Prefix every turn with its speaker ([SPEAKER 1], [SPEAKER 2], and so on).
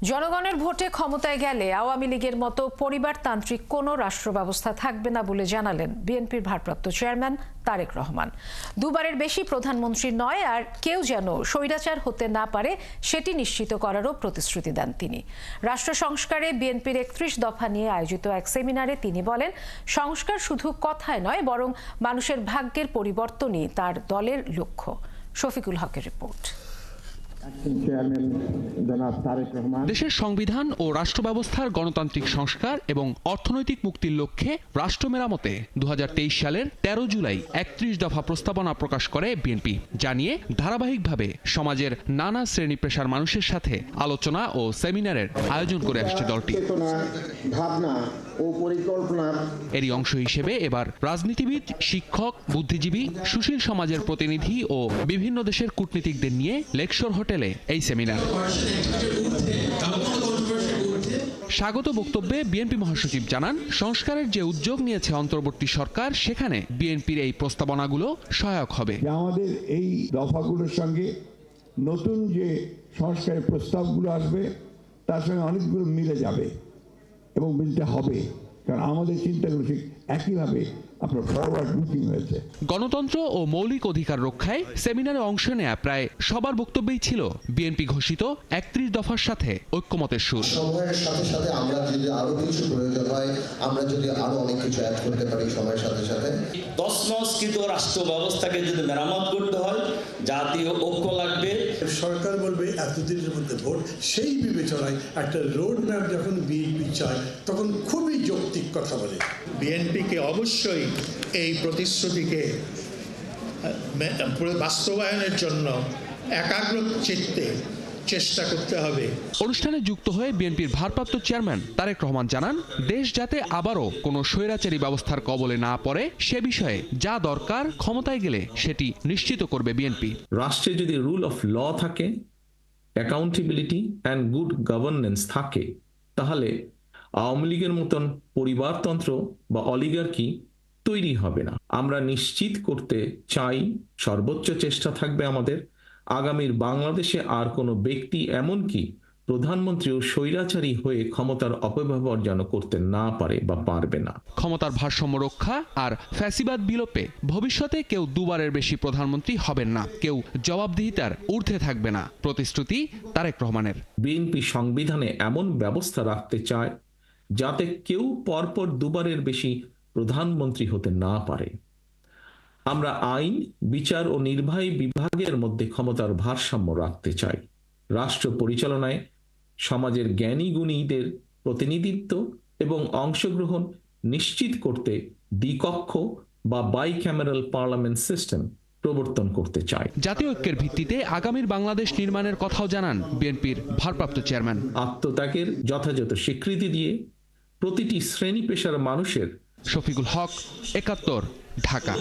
[SPEAKER 1] জনগণের ভোটে ক্ষমতায় গেলে আওয়ামী লীগের মতো পরিবারতান্ত্রিক কোনো রাষ্ট্র ব্যবস্থা থাকবে না বলে জানালেন বিএনপির ভারপ্রাপ্ত চেয়ারম্যান তারেক রহমান। দুবারের বেশি প্রধানমন্ত্রী নয়, আর কেউ যেন স্বৈরাচার হতে না পারে সেটি নিশ্চিত করারও প্রতিশ্রুতি দেন তিনি। রাষ্ট্র সংস্কারে বিএনপির ৩১ দফা নিয়ে আয়োজিত এক সেমিনারে তিনি বলেন, সংস্কার শুধু কথায় নয়, বরং মানুষের ভাগ্যের পরিবর্তনই তার দলের লক্ষ্য। শফিকুল হকের রিপোর্ট।
[SPEAKER 2] দেশের সংবিধান ও রাষ্ট্র ব্যবস্থার গণতান্ত্রিক সংস্কার এবং অর্থনৈতিক মুক্তির লক্ষ্যে রাষ্ট্র মেরামতে ২০২৩ সালের ১৩ জুলাই ৩১ দফা প্রস্তাবনা প্রকাশ করে বিএনপি। জানিয়ে ধারাবাহিকভাবে সমাজের নানা শ্রেণী পেশার মানুষের সাথে আলোচনা ও সেমিনারের আয়োজন করে আসছে দলটি। এরই অংশ হিসেবে এবার রাজনীতিবিদ, শিক্ষক, বুদ্ধিজীবী, সুশীল সমাজের প্রতিনিধি ও বিভিন্ন দেশের কূটনীতিকদের নিয়ে লেকশোর হোটেলে এই সেমিনার। স্বাগত বক্তব্যে বিএনপি মহাসচিব জানান, সংস্কারের যে উদ্যোগ নিয়েছে অন্তর্বর্তী সরকার, সেখানে বিএনপির এই প্রস্তাবনাগুলো সহায়ক হবে।
[SPEAKER 3] আমাদের এই দফাগুলোর সঙ্গে নতুন যে সংস্কারের প্রস্তাবগুলো আসবে তার সঙ্গে অনেকগুলো মিলে যাবে এবং মিলতে হবে, কারণ আমাদের চিন্তাগুলো ঠিক একইভাবে আপনার ফরওয়ার্ড লুকিং হয়েছে।
[SPEAKER 2] গণতন্ত্র ও মৌলিক অধিকার রক্ষায় সেমিনারে অংশ নেয়া প্রায় সবার বক্তব্যেই ছিল বিএনপি ঘোষিত ৩১ দফার সাথে ঐক্যমতের সুর।
[SPEAKER 4] সময়ের সাথে সাথে আমরা যদি আরো কিছু প্রয়োজন হয়, আমরা যদি আরো অনেক কিছু অ্যাড করতে পারি সময়ের সাথে সাথে।
[SPEAKER 5] তছনছকৃত রাষ্ট্র ব্যবস্থাকে যদি মেরামত করতে হয়, জাতীয় ঐক্য লাগবে।
[SPEAKER 6] সরকার বলবে এতদিনের মধ্যে ভোট, সেই বিবেচনায় একটা রোড ম্যাপ যখন বিএনপি চায় তখন খুবই যৌক্তিক কথা বলে।
[SPEAKER 7] বিএনপিকে অবশ্যই এই প্রতিশ্রুতিকে বাস্তবায়নের জন্য একাগ্র চিত্তে চেষ্টা করতে হবে।
[SPEAKER 2] অনুষ্ঠানে যুক্ত হয়ে বিএনপির ভারপ্রাপ্ত চেয়ারম্যান তারেক রহমান জানান, দেশ যাতে আবারও কোনো স্বৈরাচারী ব্যবস্থার কবলে না পড়ে, সে বিষয়ে যা দরকার ক্ষমতায় গেলে সেটি নিশ্চিত করবে বিএনপি।
[SPEAKER 8] রাষ্ট্রে যদি রুল অফ ল থাকে, অ্যাকাউন্টেবিলিটি অ্যান্ড গুড গভর্নেন্স থাকে, তাহলে আওয়ামী লীগের মতন পরিবারতন্ত্র বা অলিগার্কি তৈরি হবে না। আমরা নিশ্চিত করতে চাই, সর্বোচ্চ চেষ্টা থাকবে আমাদের, আগামীর বাংলাদেশে আর কোনো ব্যক্তি, এমনকি প্রধানমন্ত্রীও স্বৈরাচারী হয়ে ক্ষমতার অপব্যবহার যেন করতে না পারে বা পারবে না।
[SPEAKER 2] ক্ষমতার ভারসাম্য রক্ষা আর ফ্যাসিবাদ বিলোপে ভবিষ্যতে কেউ দুবারের বেশি প্রধানমন্ত্রী হবেন না, কেউ জবাবদিহিতার ঊর্ধ্বে থাকবে না, প্রতিশ্রুতি তারেক রহমানের।
[SPEAKER 8] বিএনপি সংবিধানে এমন ব্যবস্থা রাখতে চায় যাতে কেউ পরপর দুবারের বেশি প্রধানমন্ত্রী হতে না পারে। আমরা আইন, বিচার ও নির্বাহী বিভাগের মধ্যে ক্ষমতার ভারসাম্য রাখতে চাই। রাষ্ট্র পরিচালনায় সমাজের জ্ঞানী গুণীদের প্রতিনিধিত্ব এবং অংশগ্রহণ নিশ্চিত করতে দ্বিকক্ষ বা বাইক্যামেরাল পার্লামেন্ট সিস্টেম প্রবর্তন করতে চাই।
[SPEAKER 2] জাতীয় ঐক্যের ভিত্তিতে আগামীর বাংলাদেশ নির্মাণের কথাও জানান বিএনপির ভারপ্রাপ্ত চেয়ারম্যান।
[SPEAKER 8] আত্মত্যাগের যথাযথ স্বীকৃতি দিয়ে প্রতিটি শ্রেণী পেশার মানুষের।
[SPEAKER 2] শফিকুল হক, ৭১, ঢাকা।